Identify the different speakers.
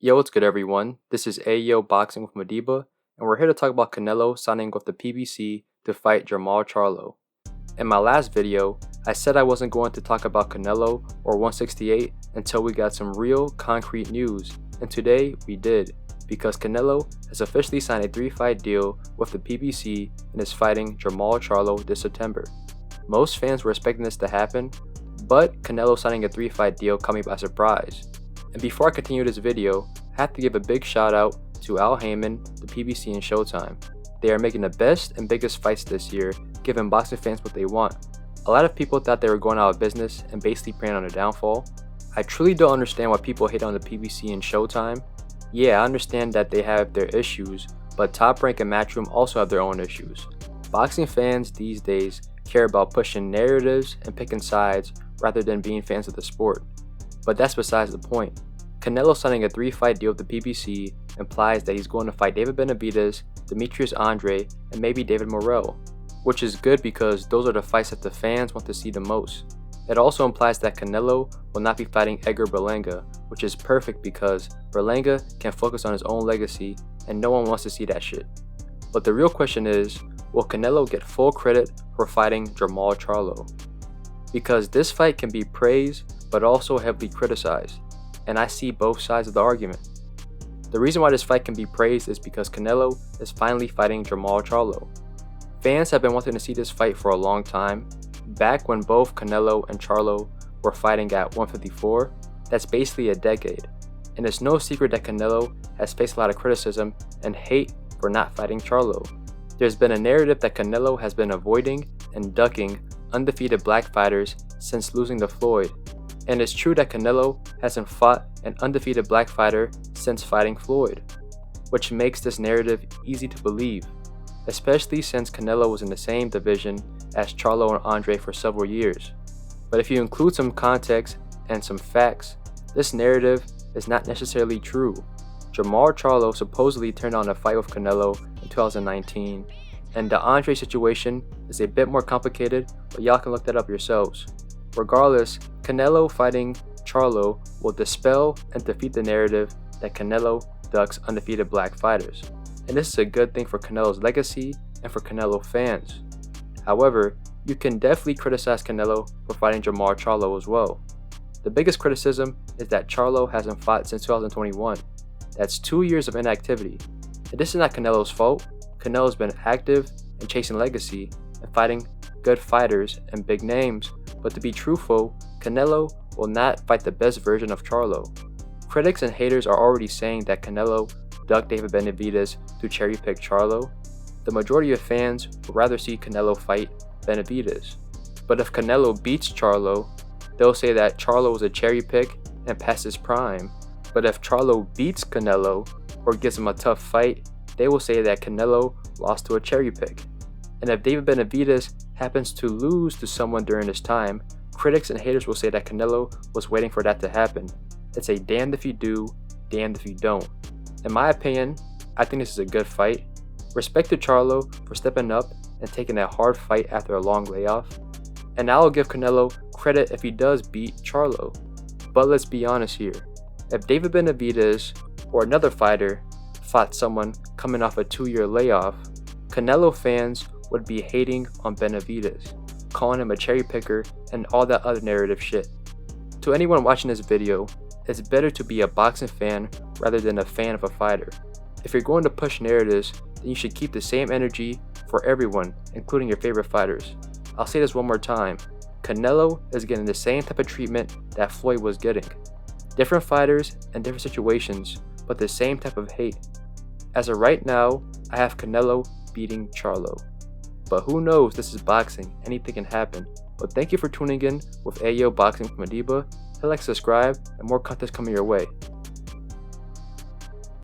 Speaker 1: Yo, what's good everyone? This is Ayo Boxing with Madiba, and we're here to talk about Canelo signing with the PBC to fight Jermall Charlo. In my last video, I said I wasn't going to talk about Canelo or 168 until we got some real, concrete news, and today we did, because Canelo has officially signed a 3-fight deal with the PBC and is fighting Jermall Charlo this September. Most fans were expecting this to happen, but Canelo signing a 3-fight deal caught me by surprise. And before I continue this video, I have to give a big shout out to Al Heyman, the PBC and Showtime. They are making the best and biggest fights this year, giving boxing fans what they want. A lot of people thought they were going out of business and basically preying on their downfall. I truly don't understand why people hate on the PBC and Showtime. Yeah, I understand that they have their issues, but Top Rank and Matchroom also have their own issues. Boxing fans these days care about pushing narratives and picking sides rather than being fans of the sport. But that's besides the point. Canelo signing a 3-fight deal with the PBC implies that he's going to fight David Benavidez, Demetrius Andre, and maybe David Morrell, which is good because those are the fights that the fans want to see the most. It also implies that Canelo will not be fighting Edgar Berlanga, which is perfect because Berlanga can focus on his own legacy and no one wants to see that shit. But the real question is, will Canelo get full credit for fighting Jermall Charlo? Because this fight can be praised but also heavily criticized, and I see both sides of the argument. The reason why this fight can be praised is because Canelo is finally fighting Jermall Charlo. Fans have been wanting to see this fight for a long time. Back when both Canelo and Charlo were fighting at 154, that's basically a decade. And it's no secret that Canelo has faced a lot of criticism and hate for not fighting Charlo. There's been a narrative that Canelo has been avoiding and ducking undefeated black fighters since losing to Floyd. And it's true that Canelo hasn't fought an undefeated black fighter since fighting Floyd, which makes this narrative easy to believe, especially since Canelo was in the same division as Charlo and Andre for several years. But if you include some context and some facts, this narrative is not necessarily true. Jermall Charlo supposedly turned on a fight with Canelo in 2019, and the Andre situation is a bit more complicated, but y'all can look that up yourselves. Regardless, Canelo fighting Charlo will dispel and defeat the narrative that Canelo ducks undefeated black fighters. And this is a good thing for Canelo's legacy and for Canelo fans. However, you can definitely criticize Canelo for fighting Jermall Charlo as well. The biggest criticism is that Charlo hasn't fought since 2021. That's 2 years of inactivity. And this is not Canelo's fault. Canelo's been active and chasing legacy and fighting good fighters and big names, but to be truthful, Canelo will not fight the best version of Charlo. Critics and haters are already saying that Canelo ducked David Benavidez to cherry-pick Charlo. The majority of fans would rather see Canelo fight Benavidez. But if Canelo beats Charlo, they'll say that Charlo was a cherry-pick and past his prime. But if Charlo beats Canelo or gives him a tough fight, they will say that Canelo lost to a cherry-pick. And if David Benavidez happens to lose to someone during this time, critics and haters will say that Canelo was waiting for that to happen. It's a damned if you do, damned if you don't. In my opinion, I think this is a good fight. Respect to Charlo for stepping up and taking that hard fight after a long layoff. And I'll give Canelo credit if he does beat Charlo. But let's be honest here. If David Benavidez or another fighter fought someone coming off a 2-year layoff, Canelo fans would be hating on Benavidez, calling him a cherry picker and all that other narrative shit. To anyone watching this video, it's better to be a boxing fan rather than a fan of a fighter. If you're going to push narratives, then you should keep the same energy for everyone, including your favorite fighters. I'll say this one more time. Canelo is getting the same type of treatment that Floyd was getting. Different fighters and different situations, but the same type of hate. As of right now, I have Canelo beating Charlo. But who knows, this is boxing, anything can happen. But thank you for tuning in with Ayo Boxing with Madiba. Hit like, subscribe, and more content coming your way.